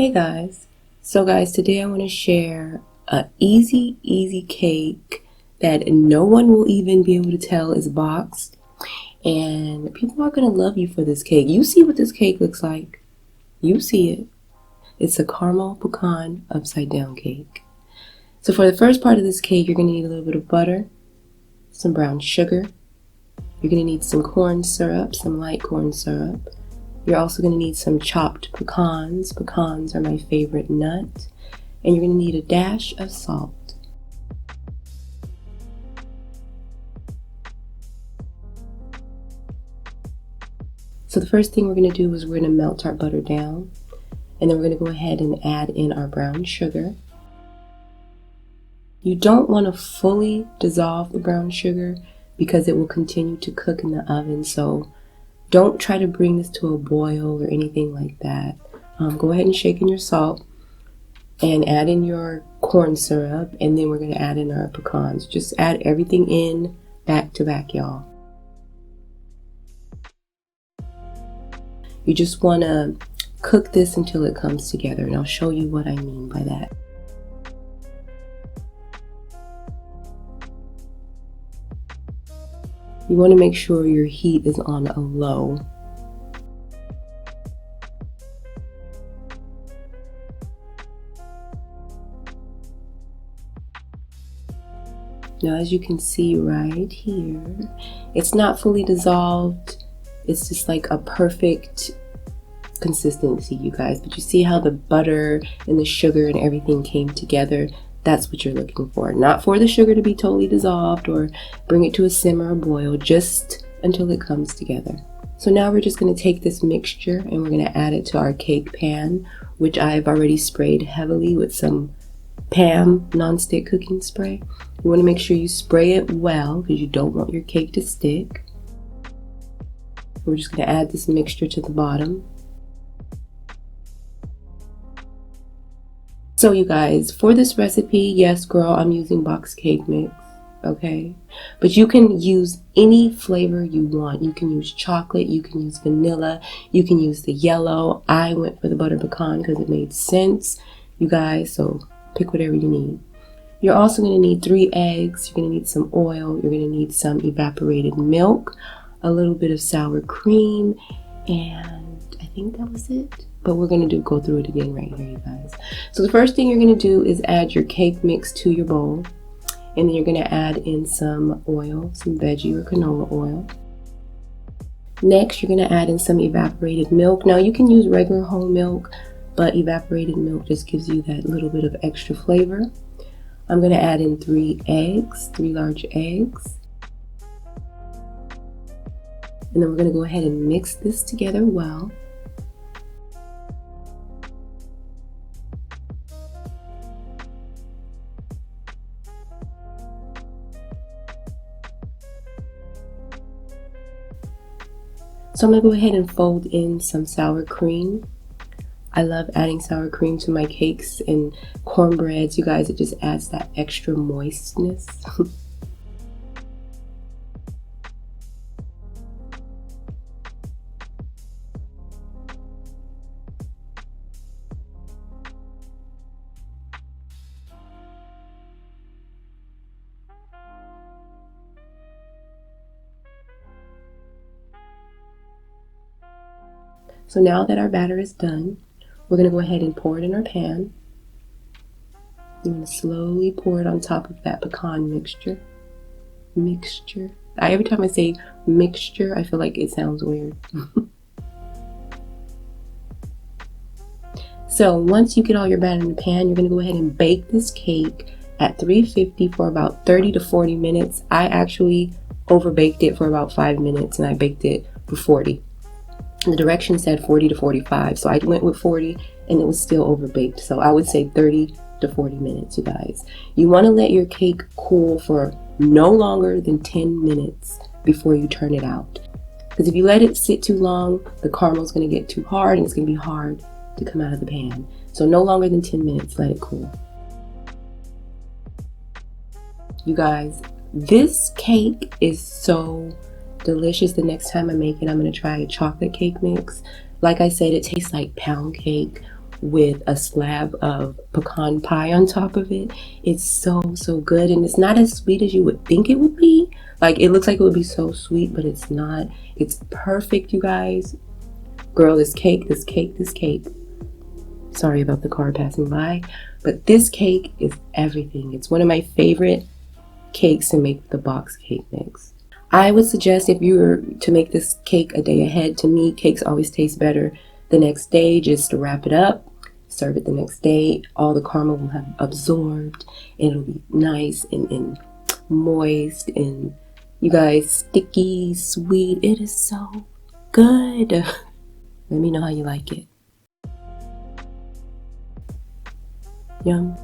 Hey guys, so guys, today I want to share a easy cake that no one will even be able to tell is boxed, and people are going to love you for this cake. You see what this cake looks like. You see it. It's a caramel pecan upside down cake. So for the first part of this cake, you're going to need a little bit of butter, some brown sugar. You're going to need some corn syrup, some light corn syrup. You're also going to need some chopped pecans. Pecans are my favorite nut. And you're going to need a dash of salt. So the first thing we're going to do is we're going to melt our butter down. And then we're going to go ahead and add in our brown sugar. You don't want to fully dissolve the brown sugar because it will continue to cook in the oven. So don't try to bring this to a boil or anything like that. Go ahead and shake in your salt and add in your corn syrup, and then we're going to add in our pecans. Just add everything in back to back, y'all. You just want to cook this until it comes together, and I'll show you what I mean by that. You want to make sure your heat is on a low. Now, as you can see right here, it's not fully dissolved. It's just like a perfect consistency, you guys. But you see how the butter and the sugar and everything came together? That's what you're looking for. Not for the sugar to be totally dissolved or bring it to a simmer or boil, just until it comes together. So now we're just going to take this mixture and we're going to add it to our cake pan, which I've already sprayed heavily with some PAM nonstick cooking spray. You want to make sure you spray it well because you don't want your cake to stick. We're just going to add this mixture to the bottom. So you guys, for this recipe, yes girl, I'm using box cake mix, okay? But you can use any flavor you want. You can use chocolate, you can use vanilla, you can use the yellow. I went for the butter pecan because it made sense, you guys, so pick whatever you need. You're also going to need 3 eggs, you're going to need some oil, you're going to need some evaporated milk, a little bit of sour cream, and I think that was it. But we're going to go through it again right here, you guys. So the first thing you're going to do is add your cake mix to your bowl. And then you're going to add in some oil, some veggie or canola oil. Next, you're going to add in some evaporated milk. Now, you can use regular whole milk, but evaporated milk just gives you that little bit of extra flavor. I'm going to add in 3 eggs, 3 large eggs. And then we're going to go ahead and mix this together well. So I'm going to go ahead and fold in some sour cream. I love adding sour cream to my cakes and cornbreads. You guys, it just adds that extra moistness. So now that our batter is done, we're going to go ahead and pour it in our pan. I'm going to slowly pour it on top of that pecan mixture. Every time I say mixture, I feel like it sounds weird. So once you get all your batter in the pan, you're going to go ahead and bake this cake at 350 for about 30 to 40 minutes. I actually overbaked it for about 5 minutes and I baked it for 40. The direction said 40 to 45, so I went with 40 and it was still overbaked. So I would say 30 to 40 minutes, you guys. You want to let your cake cool for no longer than 10 minutes before you turn it out. Because if you let it sit too long, the caramel is going to get too hard and it's going to be hard to come out of the pan. So no longer than 10 minutes, let it cool. You guys, this cake is so delicious. The next time I make it, I'm going to try a chocolate cake mix. Like I said, it tastes like pound cake with a slab of pecan pie on top of it. It's so good, and it's not as sweet as you would think it would be. Like, it looks like it would be so sweet, but it's not. It's perfect, you guys. Girl, this cake. Sorry about the car passing by, but this cake is everything. It's one of my favorite cakes to make with the box cake mix. I would suggest, if you were to make this cake a day ahead, to me, cakes always taste better the next day. Just to wrap it up, serve it the next day. All the caramel will have absorbed. It'll be nice and moist, and you guys, sticky, sweet. It is so good. Let me know how you like it. Yum.